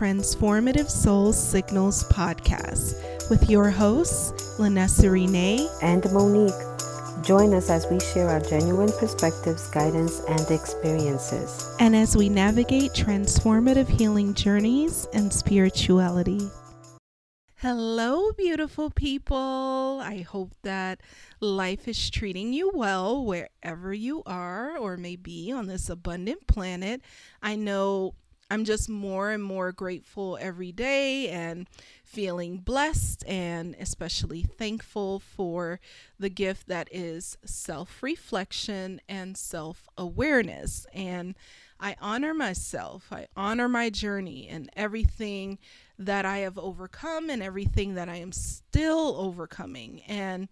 Transformative Soul Signals podcast with your hosts, Lynnessa and Monique. Join us as we share our genuine perspectives, guidance, and experiences. And as we navigate transformative healing journeys and spirituality. Hello, beautiful people. I hope that life is treating you well wherever you are or may be on this abundant planet. I know I'm just more and more grateful every day and feeling blessed and especially thankful for the gift that is self-reflection and self-awareness. And I honor myself. I honor my journey and everything that I have overcome and everything that I am still overcoming. And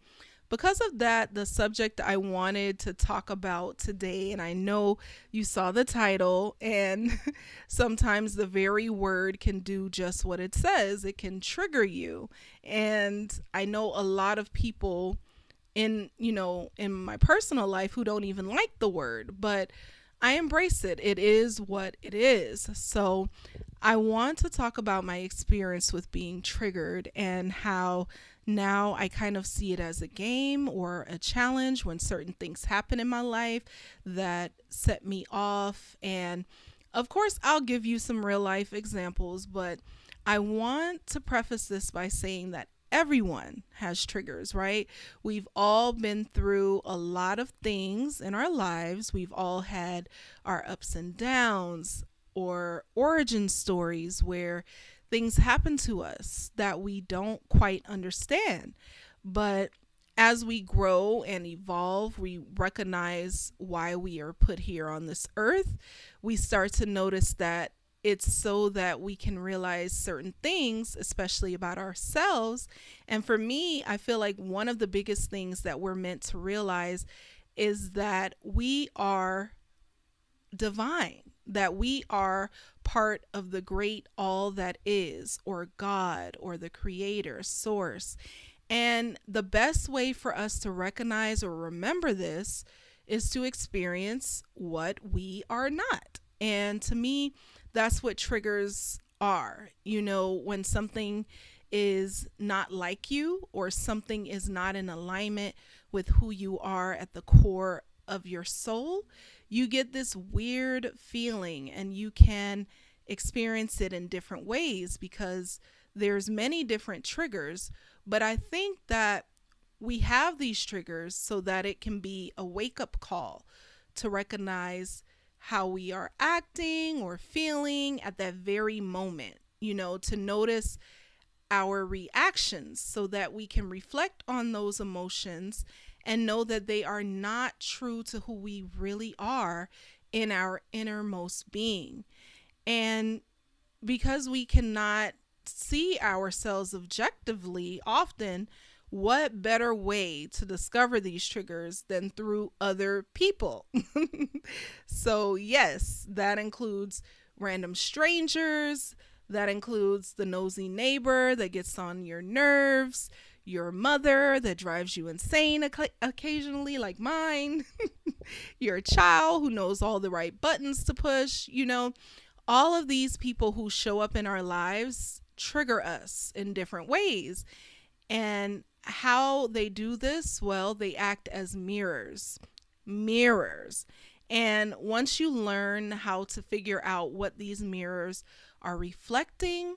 because of that, the subject I wanted to talk about today, and I know you saw the title, and sometimes the very word can do just what it says. It can trigger you. And I know a lot of people in my personal life who don't even like the word, but I embrace it. It is what it is. So I want to talk about my experience with being triggered and how now I kind of see it as a game or a challenge when certain things happen in my life that set me off. And of course, I'll give you some real life examples, but I want to preface this by saying that everyone has triggers, right? We've all been through a lot of things in our lives. We've all had our ups and downs or origin stories where things happen to us that we don't quite understand. But as we grow and evolve, we recognize why we are put here on this earth. We start to notice that it's so that we can realize certain things, especially about ourselves. And for me, I feel like one of the biggest things that we're meant to realize is that we are divine, that we are part of the great all that is, or God, or the creator, source. And the best way for us to recognize or remember this is to experience what we are not. And to me, that's what triggers are. When something is not like you or something is not in alignment with who you are at the core of your soul, you get this weird feeling, and you can experience it in different ways because there's many different triggers. But I think that we have these triggers so that it can be a wake-up call to recognize how we are acting or feeling at that very moment, to notice our reactions so that we can reflect on those emotions and know that they are not true to who we really are in our innermost being. And because we cannot see ourselves objectively often, what better way to discover these triggers than through other people? So yes, that includes random strangers, that includes the nosy neighbor that gets on your nerves, your mother that drives you insane occasionally, like mine, your child who knows all the right buttons to push. All of these people who show up in our lives trigger us in different ways. And how they do this? Well, they act as mirrors. And once you learn how to figure out what these mirrors are reflecting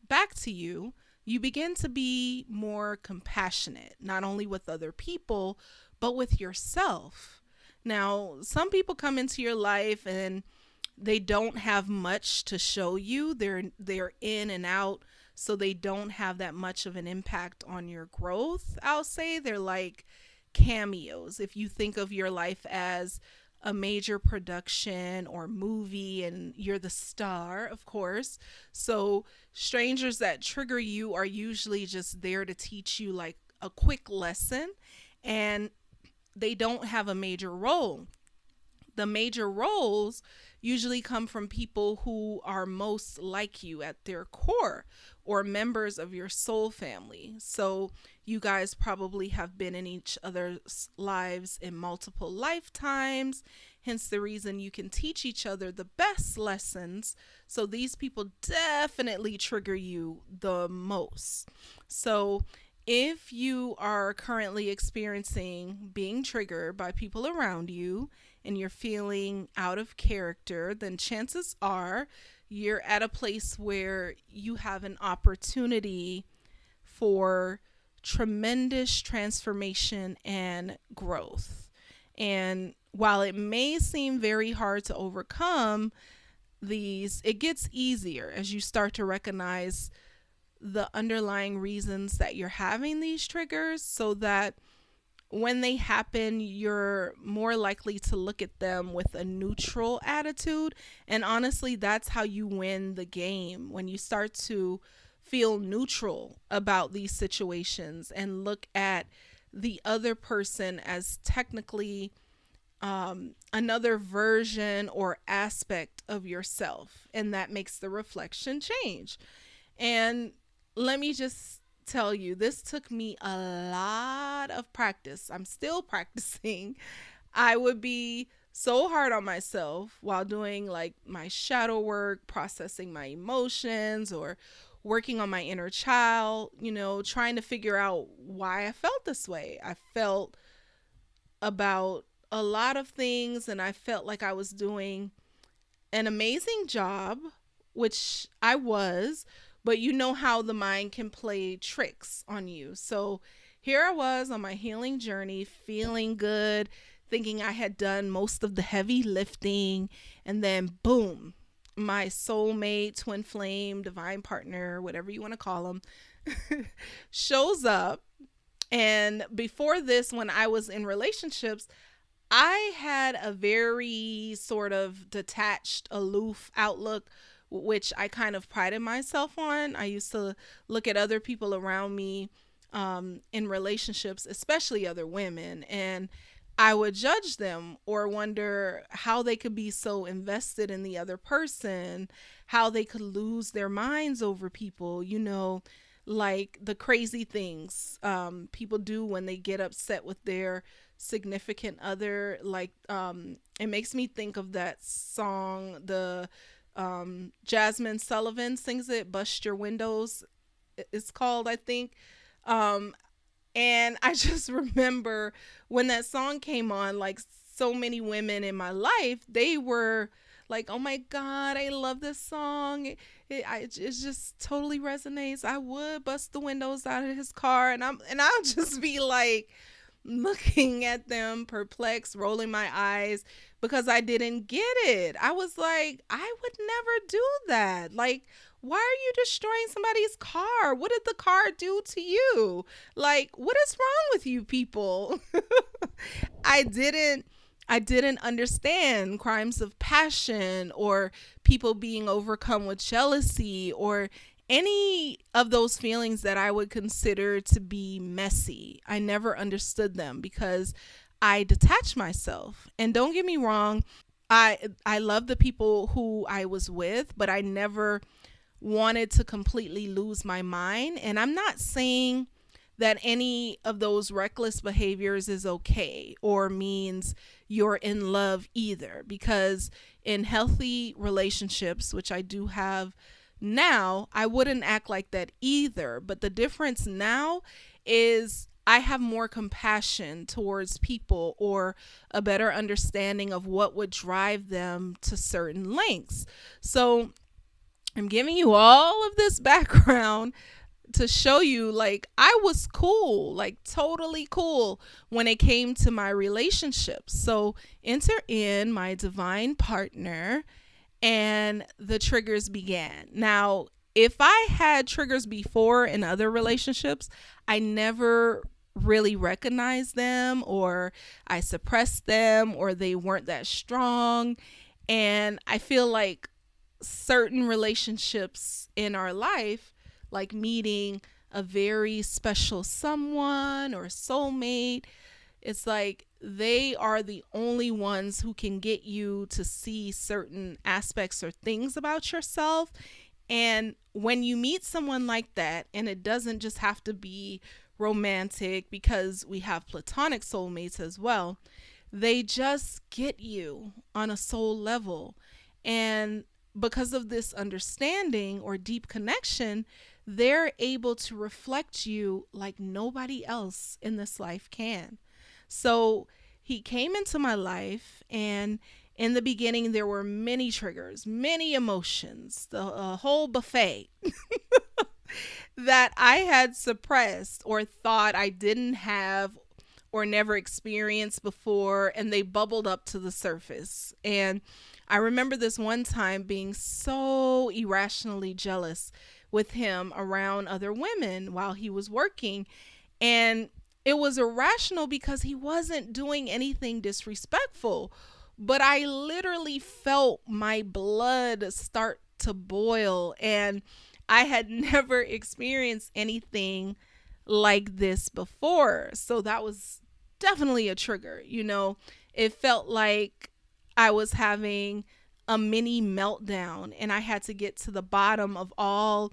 back to you, you begin to be more compassionate, not only with other people, but with yourself. Now, some people come into your life and they don't have much to show you. They're in and out, so they don't have that much of an impact on your growth. I'll say they're like cameos. If you think of your life as a major production or movie and you're the star, of course. So strangers that trigger you are usually just there to teach you like a quick lesson, and they don't have a major role. The major roles usually come from people who are most like you at their core or members of your soul family. So you guys probably have been in each other's lives in multiple lifetimes, hence the reason you can teach each other the best lessons. So these people definitely trigger you the most. So if you are currently experiencing being triggered by people around you and you're feeling out of character, then chances are you're at a place where you have an opportunity for tremendous transformation and growth. And while it may seem very hard to overcome these, it gets easier as you start to recognize the underlying reasons that you're having these triggers, so that when they happen, you're more likely to look at them with a neutral attitude. And honestly, that's how you win the game, when you start to feel neutral about these situations and look at the other person as technically another version or aspect of yourself. And that makes the reflection change. And let me just tell you, this took me a lot of practice. I'm still practicing. I would be so hard on myself while doing like my shadow work, processing my emotions, or working on my inner child, trying to figure out why I felt this way. I felt about a lot of things, and I felt like I was doing an amazing job, which I was, but you know how the mind can play tricks on you. So here I was on my healing journey, feeling good, thinking I had done most of the heavy lifting, and then boom, my soulmate, twin flame, divine partner, whatever you want to call them, shows up. And before this, when I was in relationships, I had a very sort of detached, aloof outlook, which I kind of prided myself on. I used to look at other people around me in relationships, especially other women, and I would judge them or wonder how they could be so invested in the other person, how they could lose their minds over people, like the crazy things people do when they get upset with their significant other. Like it makes me think of that song, the Jasmine Sullivan sings it, Bust Your Windows, it's called, I think. um and I just remember when that song came on, like so many women in my life, they were like, oh my God, I love this song. It just totally resonates. I would bust the windows out of his car. And I'll just be like looking at them perplexed, rolling my eyes because I didn't get it. I was like, I would never do that. Like, why are you destroying somebody's car? What did the car do to you? Like, what is wrong with you people? I didn't I didn't understand crimes of passion or people being overcome with jealousy or any of those feelings that I would consider to be messy. I never understood them because I detached myself. And don't get me wrong, I love the people who I was with, but I never wanted to completely lose my mind. And I'm not saying that any of those reckless behaviors is okay or means you're in love either, because in healthy relationships, which I do have now, I wouldn't act like that either. But the difference now is I have more compassion towards people or a better understanding of what would drive them to certain lengths. So I'm giving you all of this background to show you, like, I was cool, like totally cool when it came to my relationships. So enter in my divine partner and the triggers began. Now, if I had triggers before in other relationships, I never really recognized them, or I suppressed them, or they weren't that strong. And I feel like certain relationships in our life, like meeting a very special someone or soulmate, it's like they are the only ones who can get you to see certain aspects or things about yourself. And when you meet someone like that, and it doesn't just have to be romantic, because we have platonic soulmates as well, they just get you on a soul level. And because of this understanding or deep connection, they're able to reflect you like nobody else in this life can. So he came into my life, and in the beginning, there were many triggers, many emotions, the whole buffet that I had suppressed or thought I didn't have or never experienced before, and they bubbled up to the surface. And I remember this one time being so irrationally jealous with him around other women while he was working. And it was irrational because he wasn't doing anything disrespectful. But I literally felt my blood start to boil. And I had never experienced anything like this before. So that was definitely a trigger. It felt like I was having a mini meltdown, and I had to get to the bottom of all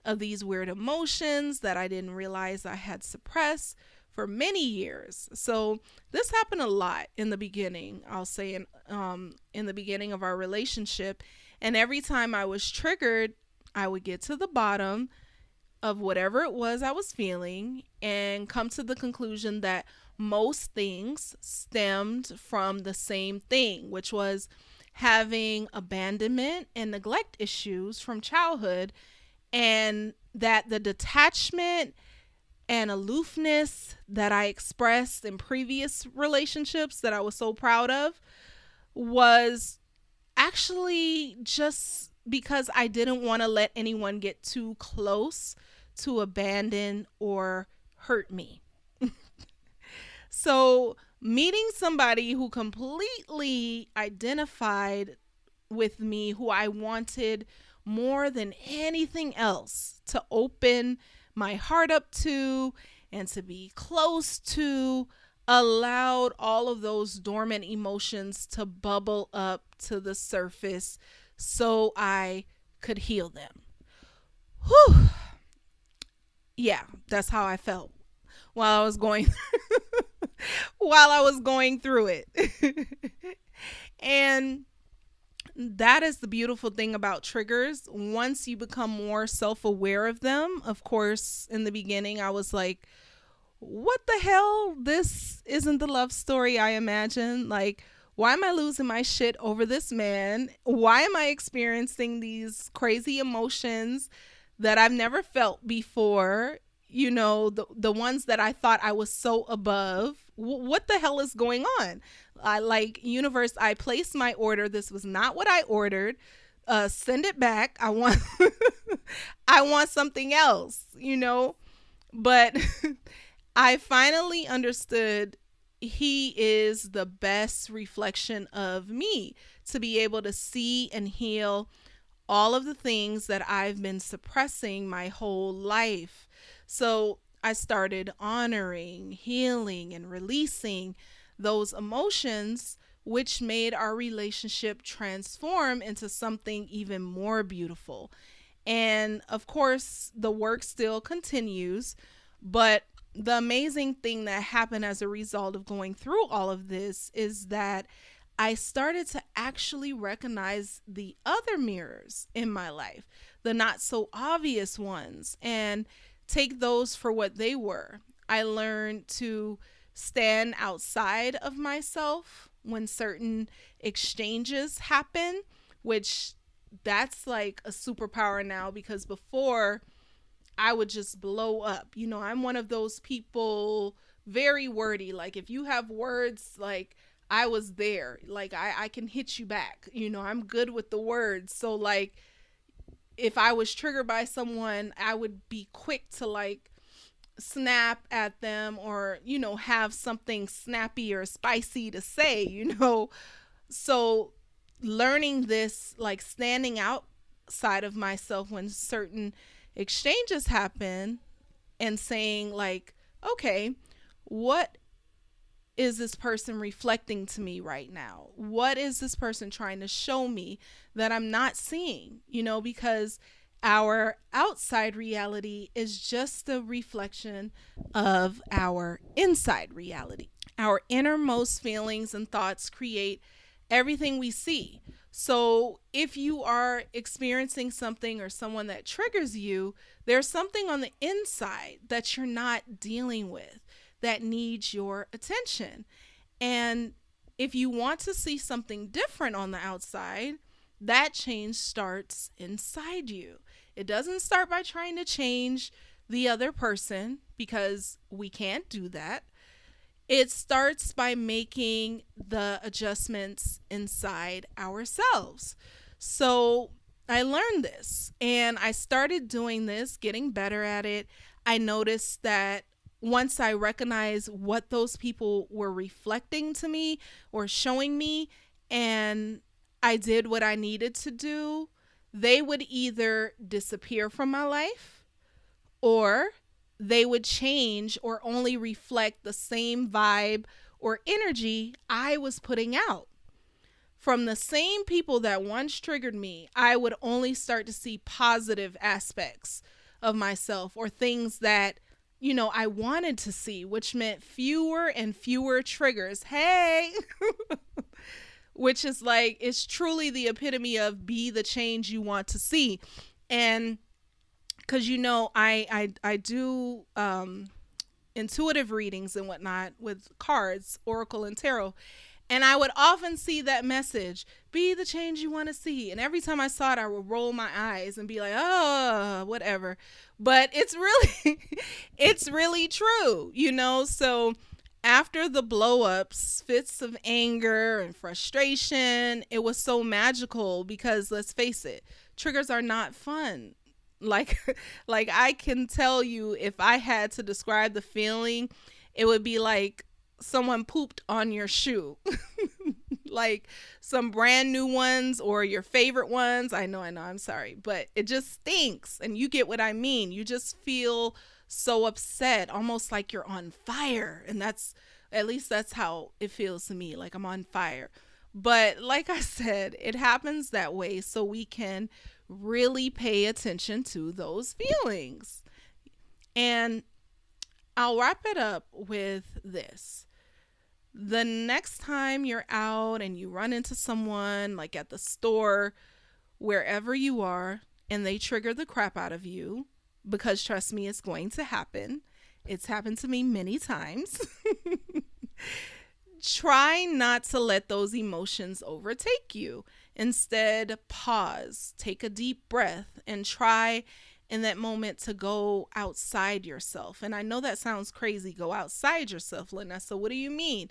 of these weird emotions that I didn't realize I had suppressed for many years. So this happened a lot in the beginning, I'll say, in the beginning of our relationship. And every time I was triggered, I would get to the bottom of whatever it was I was feeling and come to the conclusion that most things stemmed from the same thing, which was having abandonment and neglect issues from childhood, and that the detachment and aloofness that I expressed in previous relationships that I was so proud of was actually just because I didn't want to let anyone get too close to abandon or hurt me. So, meeting somebody who completely identified with me, who I wanted more than anything else to open my heart up to and to be close to, allowed all of those dormant emotions to bubble up to the surface so I could heal them. Whew. Yeah, that's how I felt while I was going while I was going through it. And that is the beautiful thing about triggers. Once you become more self-aware of them, of course, in the beginning I was like, what the hell? This isn't the love story I imagined. Like, why am I losing my shit over this man? Why am I experiencing these crazy emotions that I've never felt before? The ones that I thought I was so above. What the hell is going on? I like, universe, I placed my order. This was not what I ordered. Send it back. I want I want something else. But I finally understood he is the best reflection of me, to be able to see and heal all of the things that I've been suppressing my whole life. So I started honoring, healing, and releasing those emotions, which made our relationship transform into something even more beautiful. And of course, the work still continues, but the amazing thing that happened as a result of going through all of this is that I started to actually recognize the other mirrors in my life, the not so obvious ones, and take those for what they were. I learned to stand outside of myself when certain exchanges happen, which that's like a superpower now, because before I would just blow up. I'm one of those people, very wordy. Like, if you have words, like, I was there. Like, I can hit you back. I'm good with the words. So, like, if I was triggered by someone, I would be quick to, like, snap at them, or, have something snappy or spicy to say. So, learning this, like, standing outside of myself when certain exchanges happen, and saying, like, okay, what is this person reflecting to me right now? What is this person trying to show me that I'm not seeing? Because our outside reality is just a reflection of our inside reality. Our innermost feelings and thoughts create everything we see. So if you are experiencing something or someone that triggers you, there's something on the inside that you're not dealing with that needs your attention. And if you want to see something different on the outside, that change starts inside you. It doesn't start by trying to change the other person, because we can't do that. It starts by making the adjustments inside ourselves. So I learned this and I started doing this, getting better at it. I noticed that once I recognized what those people were reflecting to me or showing me, and I did what I needed to do, they would either disappear from my life, or they would change or only reflect the same vibe or energy I was putting out. From the same people that once triggered me, I would only start to see positive aspects of myself, or things that, I wanted to see, which meant fewer and fewer triggers. Hey, which is like, it's truly the epitome of be the change you want to see. And because I do intuitive readings and whatnot with cards, oracle and tarot, and I would often see that message, be the change you want to see. And every time I saw it, I would roll my eyes and be like, oh, whatever. But it's really it's really true, so after the blow ups, fits of anger and frustration, it was so magical, because let's face it, triggers are not fun. Like like I can tell you, if I had to describe the feeling, it would be like someone pooped on your shoe. Like some brand new ones or your favorite ones. I know, I'm sorry, but it just stinks, and you get what I mean. You just feel so upset, almost like you're on fire, and at least that's how it feels to me, like I'm on fire. But like I said, it happens that way so we can really pay attention to those feelings. And I'll wrap it up with this. The next time you're out and you run into someone, like at the store, wherever you are, and they trigger the crap out of you, because trust me, it's going to happen. It's happened to me many times. Try not to let those emotions overtake you. Instead, pause, take a deep breath, and try in that moment to go outside yourself. And I know that sounds crazy, go outside yourself, Lynnessa. What do you mean?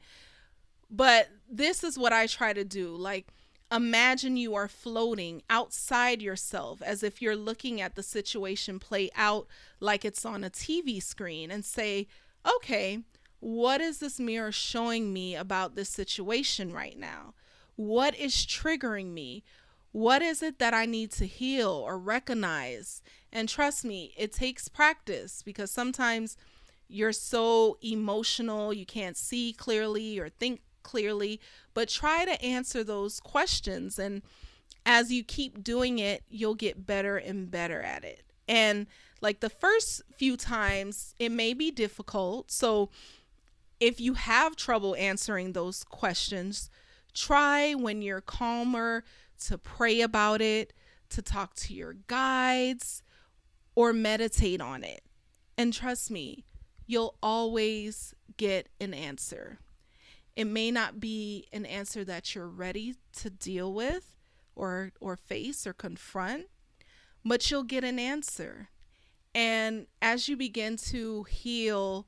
But this is what I try to do. Like, imagine you are floating outside yourself, as if you're looking at the situation play out like it's on a TV screen, and say, okay, what is this mirror showing me about this situation right now? What is triggering me? What is it that I need to heal or recognize? And trust me, it takes practice, because sometimes you're so emotional, you can't see clearly or think clearly, but try to answer those questions. And as you keep doing it, you'll get better and better at it. And like the first few times, it may be difficult. So if you have trouble answering those questions, try when you're calmer to pray about it, to talk to your guides, or meditate on it. And trust me, you'll always get an answer. It may not be an answer that you're ready to deal with or face or confront, but you'll get an answer. And as you begin to heal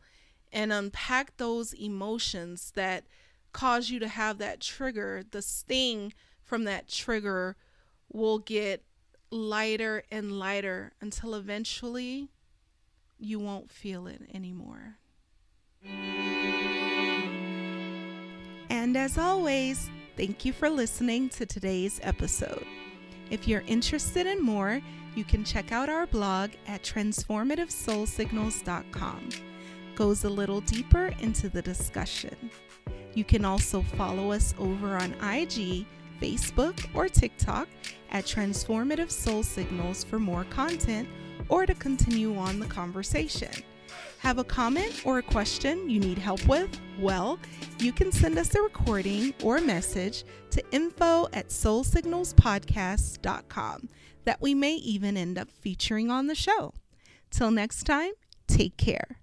and unpack those emotions that cause you to have that trigger, the sting from that trigger will get lighter and lighter until eventually you won't feel it anymore. And as always, thank you for listening to today's episode. If you're interested in more, you can check out our blog at transformativesoulsignals.com. Goes a little deeper into the discussion. You can also follow us over on IG, Facebook, or TikTok at Transformative Soul Signals for more content or to continue on the conversation. Have a comment or a question you need help with? Well, you can send us a recording or message to info@soulsignalspodcast.com that we may even end up featuring on the show. Till next time, take care.